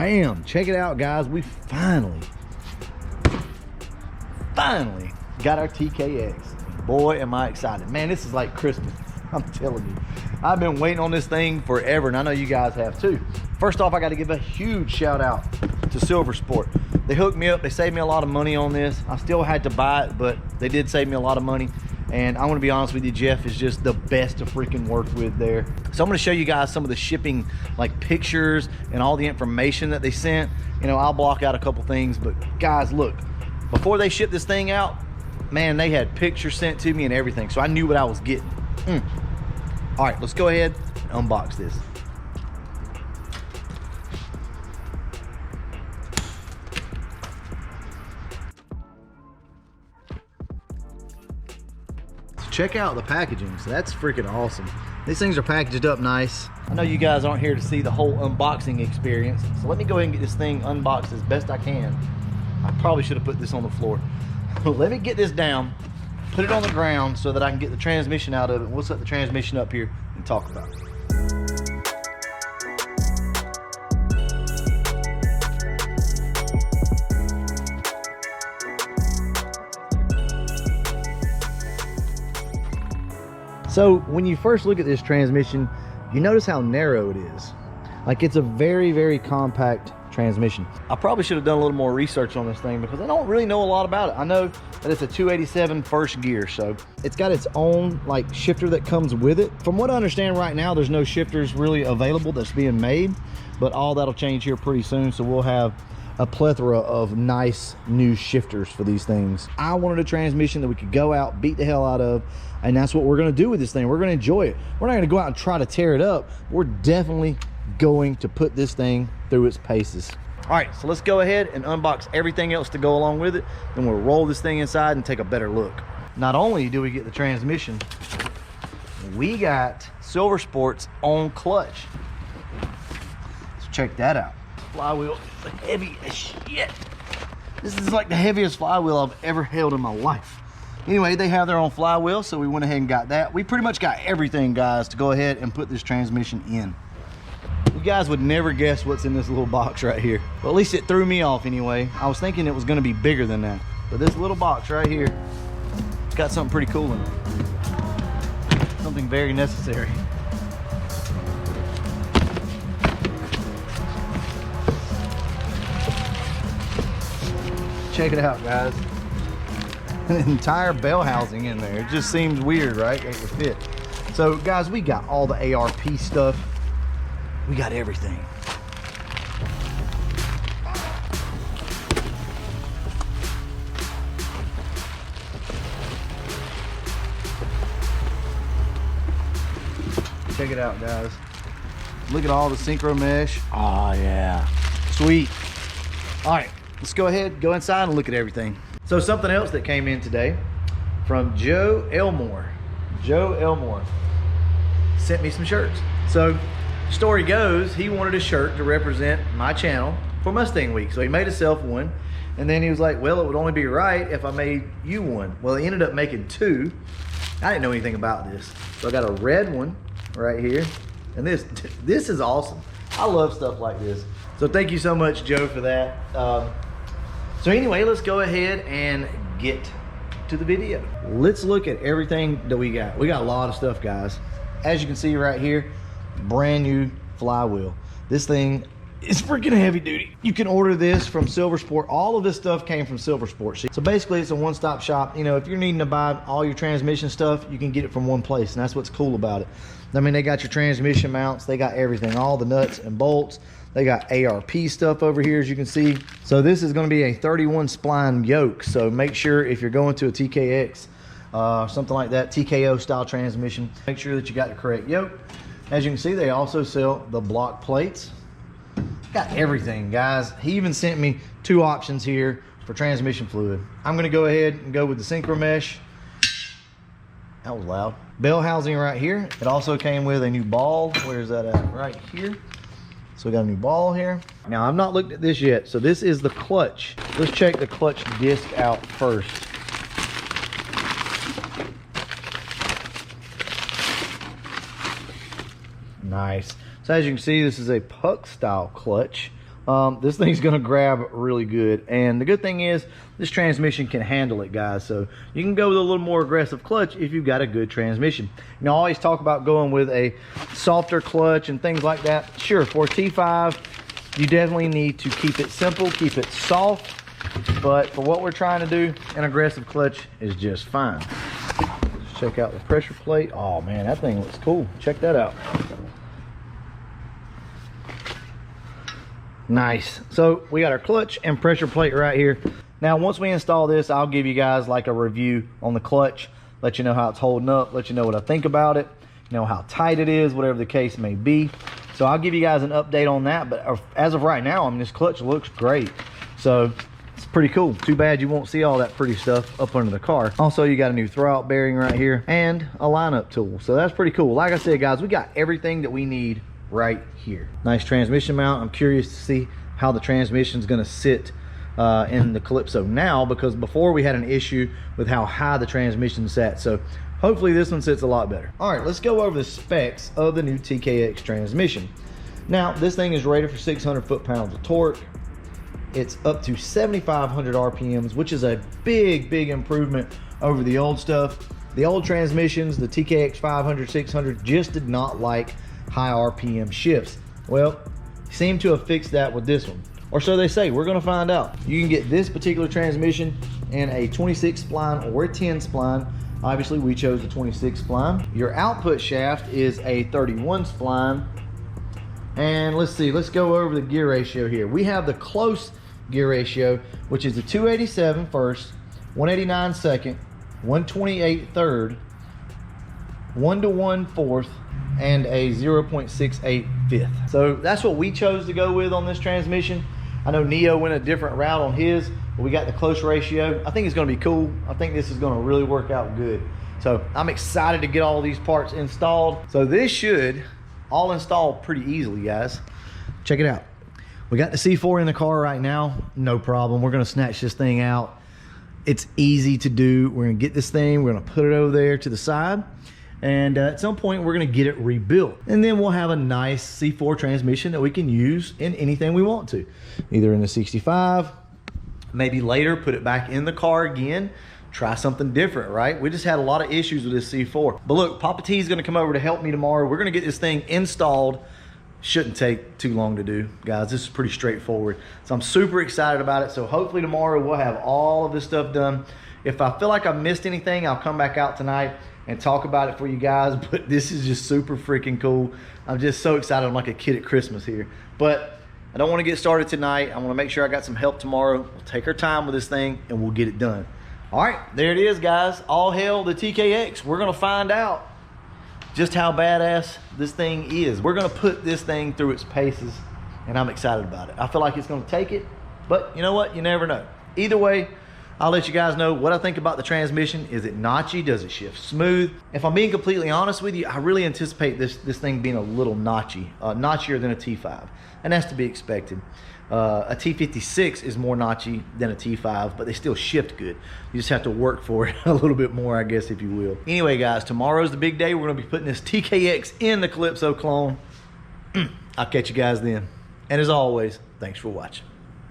Bam, check it out, guys. We finally got our TKX. Boy, am I excited. Man, this is like Christmas. I'm telling you. I've been waiting on this thing forever, and I know you guys have too. First off, I got to give a huge shout out to Silver Sport. They hooked me up. They saved me a lot of money on this. I still had to buy it, but they did save me a lot of money. And I'm gonna be honest with you, Jeff is just the best to freaking work with there. So I'm gonna show you guys some of the shipping, like pictures and all the information that they sent. You know, I'll block out a couple things, but guys, look, before they shipped this thing out, man, they had pictures sent to me and everything. So I knew what I was getting. All right, let's go ahead and unbox this. Check out the packaging. So that's freaking awesome. These things are packaged up nice. I know you guys aren't here to see the whole unboxing experience, so let me go ahead and get this thing unboxed as best I can. I probably should have put this on the floor. Let me get this down, put it on the ground so that I can get the transmission out of it. We'll set the transmission up here and talk about it. So when you first look at this transmission, you notice how narrow it is. Like, it's a very, very compact transmission. I probably should have done a little more research on this thing because I don't really know a lot about it. I know that it's a 287 first gear, so it's got its own like shifter that comes with it. From what I understand right now, there's no shifters really available that's being made, but all that'll change here pretty soon. So we'll have a plethora of nice new shifters for these things. I wanted a transmission that we could go out, beat the hell out of, and that's what we're gonna do with this thing. We're gonna enjoy it. We're not gonna go out and try to tear it up. We're definitely going to put this thing through its paces. All right, so let's go ahead and unbox everything else to go along with it. Then we'll roll this thing inside and take a better look. Not only do we get the transmission, we got Silver Sport's own clutch. Let's check that out. Flywheel is heavy as shit. This is like the heaviest flywheel I've ever held in my life. Anyway, they have their own flywheel, so we went ahead and got that. We pretty much got everything, guys, to go ahead and put this transmission in. You guys would never guess what's in this little box right here. Well, at least it threw me off anyway. I was thinking it was gonna be bigger than that. But this little box right here, it's got something pretty cool in it. Something very necessary. Check it out, guys. An entire bell housing in there. It just seems weird, right? It would fit. So guys, we got all the ARP stuff. We got everything. Check it out, guys. Look at all the synchro mesh. Oh yeah, sweet. All right, let's go ahead, go inside and look at everything. So something else that came in today from Joe Elmore. Joe Elmore sent me some shirts. So story goes, he wanted a shirt to represent my channel for Mustang Week. So he made himself one. And then he was like, well, it would only be right if I made you one. Well, he ended up making two. I didn't know anything about this. So I got a red one right here. And this is awesome. I love stuff like this. So thank you so much, Joe, for that. So anyway, let's go ahead and get to the video. Let's look at everything that we got. We got a lot of stuff, guys. As you can see right here, brand new flywheel. This thing is freaking heavy duty. You can order this from Silver Sport. All of this stuff came from Silver Sport. So basically it's a one-stop shop. You know, if you're needing to buy all your transmission stuff, you can get it from one place, and that's what's cool about it. I mean, they got your transmission mounts, they got everything, all the nuts and bolts. They got ARP stuff over here, as you can see. So this is gonna be a 31 spline yoke. So make sure if you're going to a TKX, something like that, TKO style transmission, make sure that you got the correct yoke. As you can see, they also sell the block plates. Got everything, guys. He even sent me two options here for transmission fluid. I'm gonna go ahead and go with the synchro mesh. That was loud. Bell housing right here. It also came with a new ball. Where's that at? Right here. So we got a new ball here. Now, I've not looked at this yet. So this is the clutch. Let's check the clutch disc out first. Nice. So as you can see, this is a puck style clutch this thing's gonna grab really good. And the good thing is this transmission can handle it, guys. So you can go with a little more aggressive clutch if you've got a good transmission. You know, I always talk about going with a softer clutch and things like that. Sure, for a T5, you definitely need to keep it simple, keep it soft. But for what we're trying to do, an aggressive clutch is just fine. Let's check out the pressure plate. Oh man, that thing looks cool. Check that out. Nice. So we got our clutch and pressure plate right here. Now once we install this, I'll give you guys like a review on the clutch, let you know how it's holding up, let you know what I think about it, you know how tight it is, whatever the case may be. So I'll give you guys an update on that. But as of right now, I mean, this clutch looks great. So it's pretty cool. Too bad you won't see all that pretty stuff up under the car. Also, you got a new throwout bearing right here and a lineup tool. So that's pretty cool. Like I said, guys, we got everything that we need right here. Nice transmission mount. I'm curious to see how the transmission is going to sit in the Calypso now, because before we had an issue with how high the transmission sat. So hopefully this one sits a lot better. All right, let's go over the specs of the new TKX transmission. Now, this thing is rated for 600 foot-pounds of torque. It's up to 7,500 RPMs, which is a big improvement over the old stuff. The old transmissions, the TKX 500, 600, just did not like high RPM shifts. Well, seem to have fixed that with this one, or so they say. We're going to find out. You can get this particular transmission in a 26 spline or a 10 spline. Obviously, we chose the 26 spline. Your output shaft is a 31 spline. And let's see, let's go over the gear ratio here. We have the close gear ratio, which is the 287 first, 189 second, 128 third, 1:1 fourth, and a 0.68 fifth. So that's what we chose to go with on this transmission. I know Neo went a different route on his, but we got the close ratio. I think it's going to be cool. I think this is going to really work out good. So I'm excited to get all these parts installed. So this should all install pretty easily, guys. Check it out. We got the C4 in the car right now, no problem. We're gonna snatch this thing out. It's easy to do. We're gonna get this thing, we're gonna put it over there to the side, and at some point we're gonna get it rebuilt. And then we'll have a nice C4 transmission that we can use in anything we want to. Either in the 65, maybe later put it back in the car again, try something different, right? We just had a lot of issues with this C4. But look, Papa T is gonna come over to help me tomorrow. We're gonna get this thing installed. Shouldn't take too long to do, guys. This is pretty straightforward. So I'm super excited about it. So hopefully tomorrow we'll have all of this stuff done. If I feel like I missed anything, I'll come back out tonight and talk about it for you guys. But this is just super freaking cool. I'm just so excited. I'm like a kid at Christmas here. But I don't want to get started tonight. I want to make sure I got some help tomorrow. We'll take our time with this thing and we'll get it done. All right, there it is, guys. All hail the TKX. We're gonna find out just how badass this thing is. We're gonna put this thing through its paces, and I'm excited about it. I feel like it's gonna take it, but you know what? You never know. Either way, I'll let you guys know what I think about the transmission. Is it notchy? Does it shift smooth? If I'm being completely honest with you, I really anticipate this thing being a little notchy, notchier than a T5, and that's to be expected. A T56 is more notchy than a T5, but they still shift good. You just have to work for it a little bit more, I guess, if you will. Anyway, guys, tomorrow's the big day. We're gonna be putting this TKX in the Calypso clone. I'll catch you guys then. And as always, thanks for watching.